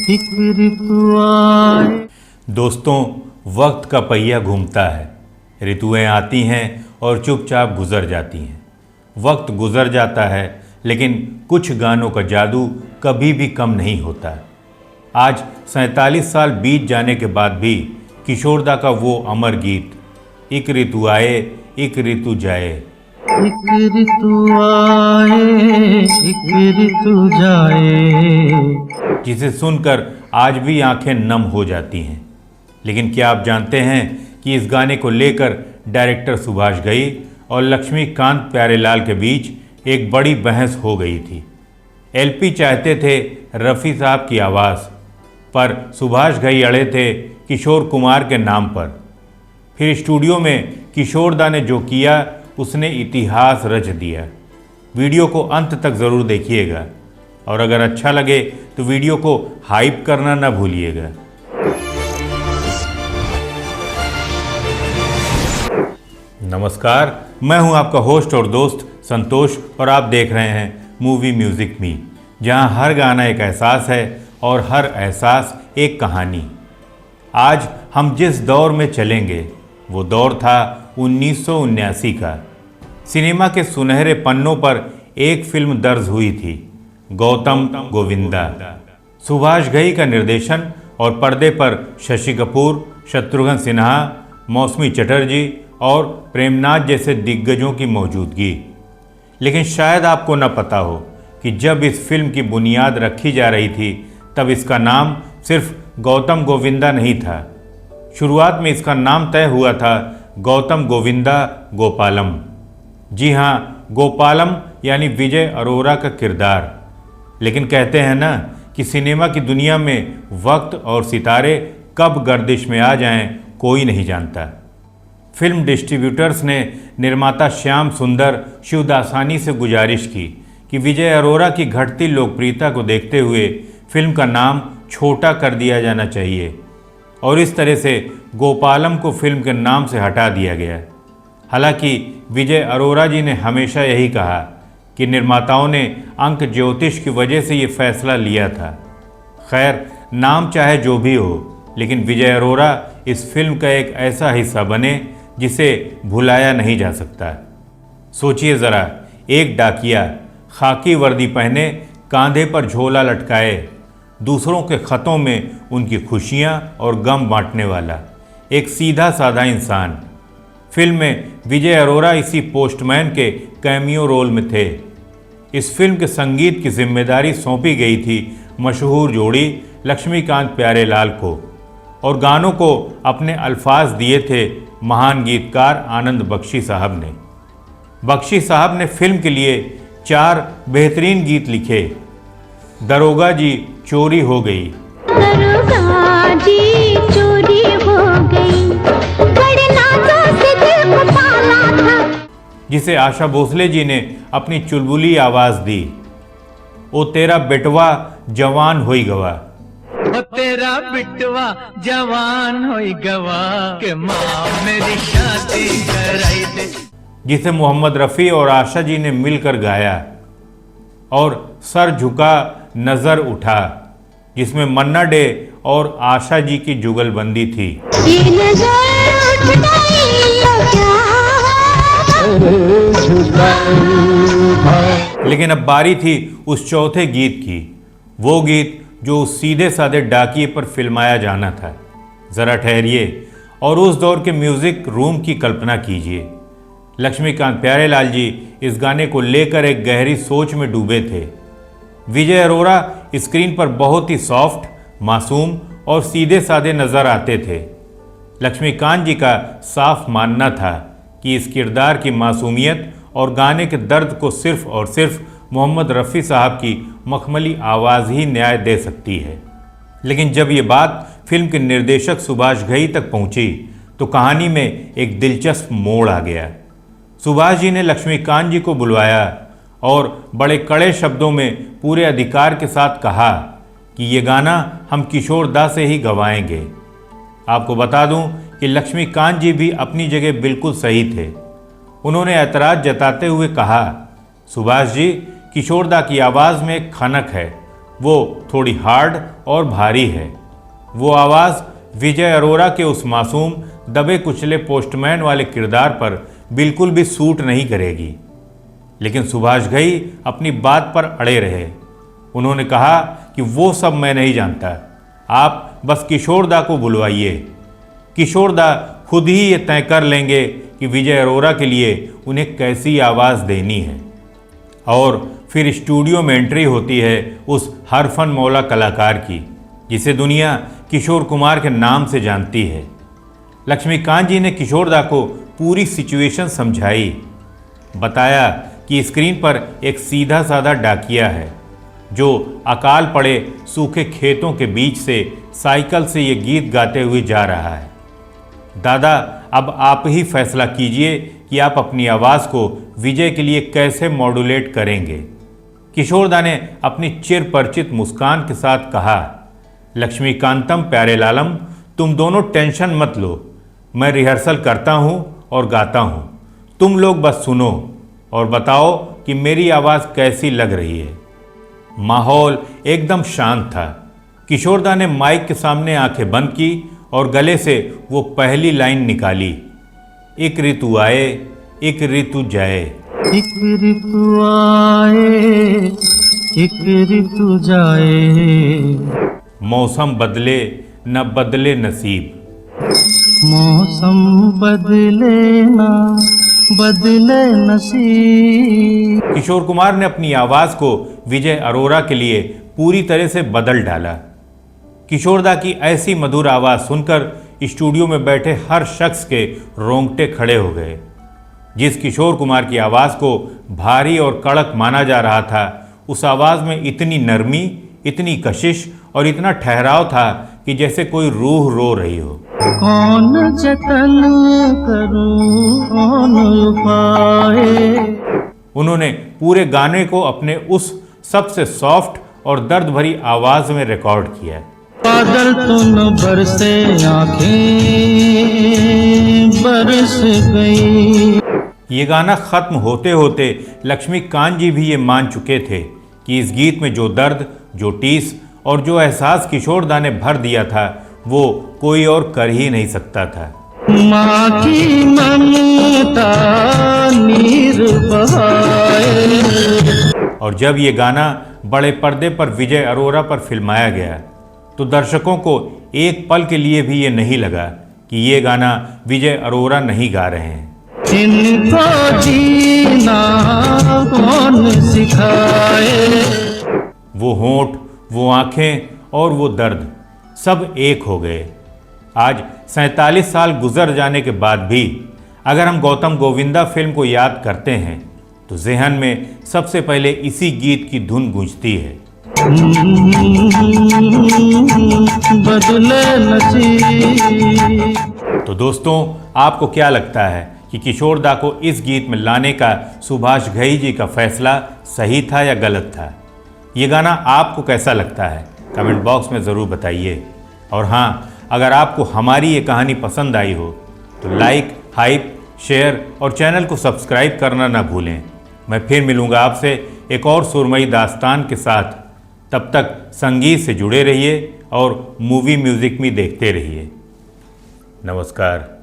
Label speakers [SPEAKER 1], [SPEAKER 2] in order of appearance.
[SPEAKER 1] एक ऋतु आए।
[SPEAKER 2] दोस्तों, वक्त का पहिया घूमता है, ऋतुएं आती हैं और चुपचाप गुजर जाती हैं। वक्त गुजर जाता है, लेकिन कुछ गानों का जादू कभी भी कम नहीं होता। आज 47 साल बीत जाने के बाद भी किशोरदा का वो अमर गीत एक ऋतु आए एक ऋतु जाए,
[SPEAKER 1] एक ऋतु आए एक ऋतु जाए,
[SPEAKER 2] जिसे सुनकर आज भी आंखें नम हो जाती हैं। लेकिन क्या आप जानते हैं कि इस गाने को लेकर डायरेक्टर सुभाष घई और लक्ष्मीकांत प्यारेलाल के बीच एक बड़ी बहस हो गई थी। एलपी चाहते थे रफ़ी साहब की आवाज़, पर सुभाष घई अड़े थे किशोर कुमार के नाम पर। फिर स्टूडियो में किशोरदा ने जो किया उसने इतिहास रच दिया। वीडियो को अंत तक ज़रूर देखिएगा और अगर अच्छा लगे तो वीडियो को हाइप करना न भूलिएगा। नमस्कार, मैं हूं आपका होस्ट और दोस्त संतोष और आप देख रहे हैं मूवी म्यूज़िक मी, जहां हर गाना एक एहसास है और हर एहसास एक कहानी। आज हम जिस दौर में चलेंगे वो दौर था 1979 का। सिनेमा के सुनहरे पन्नों पर एक फिल्म दर्ज हुई थी, गौतम गोविंदा। सुभाष घई का निर्देशन और पर्दे पर शशि कपूर, शत्रुघ्न सिन्हा, मौसमी चटर्जी और प्रेमनाथ जैसे दिग्गजों की मौजूदगी। लेकिन शायद आपको न पता हो कि जब इस फिल्म की बुनियाद रखी जा रही थी तब इसका नाम सिर्फ गौतम गोविंदा नहीं था। शुरुआत में इसका नाम तय हुआ था गौतम गोविंदा गोपालम। जी हाँ, गोपालम यानी विजय अरोरा का किरदार। लेकिन कहते हैं ना कि सिनेमा की दुनिया में वक्त और सितारे कब गर्दिश में आ जाएं कोई नहीं जानता। फिल्म डिस्ट्रीब्यूटर्स ने निर्माता श्याम सुंदर शिवदासानी से गुजारिश की कि विजय अरोरा की घटती लोकप्रियता को देखते हुए फिल्म का नाम छोटा कर दिया जाना चाहिए और इस तरह से गोपालम को फिल्म के नाम से हटा दिया गया। हालांकि विजय अरोरा जी ने हमेशा यही कहा कि निर्माताओं ने अंक ज्योतिष की वजह से ये फैसला लिया था। खैर, नाम चाहे जो भी हो, लेकिन विजय अरोरा इस फिल्म का एक ऐसा हिस्सा बने जिसे भुलाया नहीं जा सकता। सोचिए ज़रा, एक डाकिया खाकी वर्दी पहने, कांधे पर झोला लटकाए, दूसरों के ख़तों में उनकी खुशियाँ और गम बांटने वाला एक सीधा साधा इंसान। फिल्म में विजय अरोरा इसी पोस्टमैन के कैमियो रोल में थे। इस फिल्म के संगीत की जिम्मेदारी सौंपी गई थी मशहूर जोड़ी लक्ष्मीकांत प्यारेलाल को और गानों को अपने अल्फाज दिए थे महान गीतकार आनंद बख्शी साहब ने। बख्शी साहब ने फिल्म के लिए 4 बेहतरीन गीत लिखे। दरोगा जी चोरी हो गई,
[SPEAKER 3] दरोगा जी चोरी हो गई, बड़े नाजों से दिल को पाला था,
[SPEAKER 2] जिसे आशा भोसले जी ने अपनी चुलबुली आवाज दी। ओ तेरा बेटवा जवान होई गवा,
[SPEAKER 1] ओ तेरा बिटवा जवान होई गवा, के माँ मेरी शादी कराई दे,
[SPEAKER 2] जिसे मोहम्मद रफ़ी और आशा जी ने मिलकर गाया। और सर झुका नजर उठा, जिसमें मन्ना डे और आशा जी की जुगलबंदी थी।
[SPEAKER 3] ये नजर उठाई क्या।
[SPEAKER 2] लेकिन अब बारी थी उस चौथे गीत की, वो गीत जो उस सीधे साधे डाकिये पर फिल्माया जाना था। ज़रा ठहरिए और उस दौर के म्यूज़िक रूम की कल्पना कीजिए। लक्ष्मीकांत प्यारेलाल जी इस गाने को लेकर एक गहरी सोच में डूबे थे। विजय अरोरा स्क्रीन पर बहुत ही सॉफ्ट, मासूम और सीधे साधे नज़र आते थे। लक्ष्मीकांत जी का साफ मानना था कि इस किरदार की मासूमियत और गाने के दर्द को सिर्फ और सिर्फ मोहम्मद रफ़ी साहब की मखमली आवाज़ ही न्याय दे सकती है। लेकिन जब ये बात फिल्म के निर्देशक सुभाष घई तक पहुंची तो कहानी में एक दिलचस्प मोड़ आ गया। सुभाष जी ने लक्ष्मीकांत जी को बुलवाया और बड़े कड़े शब्दों में पूरे अधिकार के साथ कहा कि ये गाना हम किशोरदा से ही गवाएंगे। आपको बता दूं कि लक्ष्मीकांत जी भी अपनी जगह बिल्कुल सही थे। उन्होंने ऐतराज़ जताते हुए कहा, सुभाष जी, किशोरदा की आवाज़ में एक खनक है, वो थोड़ी हार्ड और भारी है। वो आवाज़ विजय अरोरा के उस मासूम दबे कुचले पोस्टमैन वाले किरदार पर बिल्कुल भी सूट नहीं करेगी। लेकिन सुभाष घई अपनी बात पर अड़े रहे। उन्होंने कहा कि वो सब मैं नहीं जानता, आप बस किशोर दा को बुलवाइए। किशोर दा खुद ही ये तय कर लेंगे कि विजय अरोरा के लिए उन्हें कैसी आवाज़ देनी है। और फिर स्टूडियो में एंट्री होती है उस हरफन मौला कलाकार की, जिसे दुनिया किशोर कुमार के नाम से जानती है। लक्ष्मीकांत जी ने किशोर दा को पूरी सिचुएशन समझाई, बताया कि स्क्रीन पर एक सीधा साधा डाकिया है जो अकाल पड़े सूखे खेतों के बीच से साइकिल से ये गीत गाते हुए जा रहा है। दादा, अब आप ही फैसला कीजिए कि आप अपनी आवाज़ को विजय के लिए कैसे मॉड्यूलेट करेंगे। किशोरदा ने अपनी चिर परिचित मुस्कान के साथ कहा, लक्ष्मीकांतम प्यारे लालम, तुम दोनों टेंशन मत लो, मैं रिहर्सल करता हूँ और गाता हूँ, तुम लोग बस सुनो और बताओ कि मेरी आवाज़ कैसी लग रही है। माहौल एकदम शांत था। किशोरदा ने माइक के सामने आंखें बंद की और गले से वो पहली लाइन निकाली, एक ऋतु आए एक ऋतु जाए।
[SPEAKER 1] एक ऋतु आए एक ऋतु जाए,
[SPEAKER 2] मौसम बदले न बदले नसीब।
[SPEAKER 1] मौसम बदले ना बदले नसीब।
[SPEAKER 2] किशोर कुमार ने अपनी आवाज़ को विजय अरोरा के लिए पूरी तरह से बदल डाला। किशोरदा की ऐसी मधुर आवाज़ सुनकर स्टूडियो में बैठे हर शख्स के रोंगटे खड़े हो गए। जिस किशोर कुमार की आवाज़ को भारी और कड़क माना जा रहा था, उस आवाज़ में इतनी नरमी, इतनी कशिश और इतना ठहराव था कि जैसे कोई रूह रो रही हो।
[SPEAKER 1] कौन जतन करूं कौन उपाय।
[SPEAKER 2] उन्होंने पूरे गाने को अपने उस सबसे सॉफ्ट और दर्द भरी आवाज़ में रिकॉर्ड किया।
[SPEAKER 1] बादल तो न बरसे, आंखें बरस गई।
[SPEAKER 2] ये गाना ख़त्म होते होते लक्ष्मीकांत जी भी ये मान चुके थे कि इस गीत में जो दर्द, जो टीस और जो एहसास किशोरदा ने भर दिया था, वो कोई और कर ही नहीं सकता था।
[SPEAKER 1] माँ की ममता नीर बहाए।
[SPEAKER 2] और जब ये गाना बड़े पर्दे पर विजय अरोरा पर फिल्माया गया, तो दर्शकों को एक पल के लिए भी ये नहीं लगा कि ये गाना विजय अरोरा नहीं गा रहे हैं।
[SPEAKER 1] इनको जीना कौन सिखाए।
[SPEAKER 2] वो होंठ, वो आंखें और वो दर्द सब एक हो गए। आज 47 साल गुजर जाने के बाद भी अगर हम गौतम गोविंदा फिल्म को याद करते हैं तो ज़हन में सबसे पहले इसी गीत की धुन गूंजती है।
[SPEAKER 1] बदले नसीब।
[SPEAKER 2] तो दोस्तों, आपको क्या लगता है कि किशोरदा को इस गीत में लाने का सुभाष घई जी का फैसला सही था या गलत था? ये गाना आपको कैसा लगता है? कमेंट बॉक्स में ज़रूर बताइए। और हाँ, अगर आपको हमारी ये कहानी पसंद आई हो तो लाइक, हाइप, शेयर और चैनल को सब्सक्राइब करना ना भूलें। मैं फिर मिलूँगा आपसे एक और सुरमई दास्तान के साथ। तब तक संगीत से जुड़े रहिए और मूवी म्यूज़िक में देखते रहिए। नमस्कार।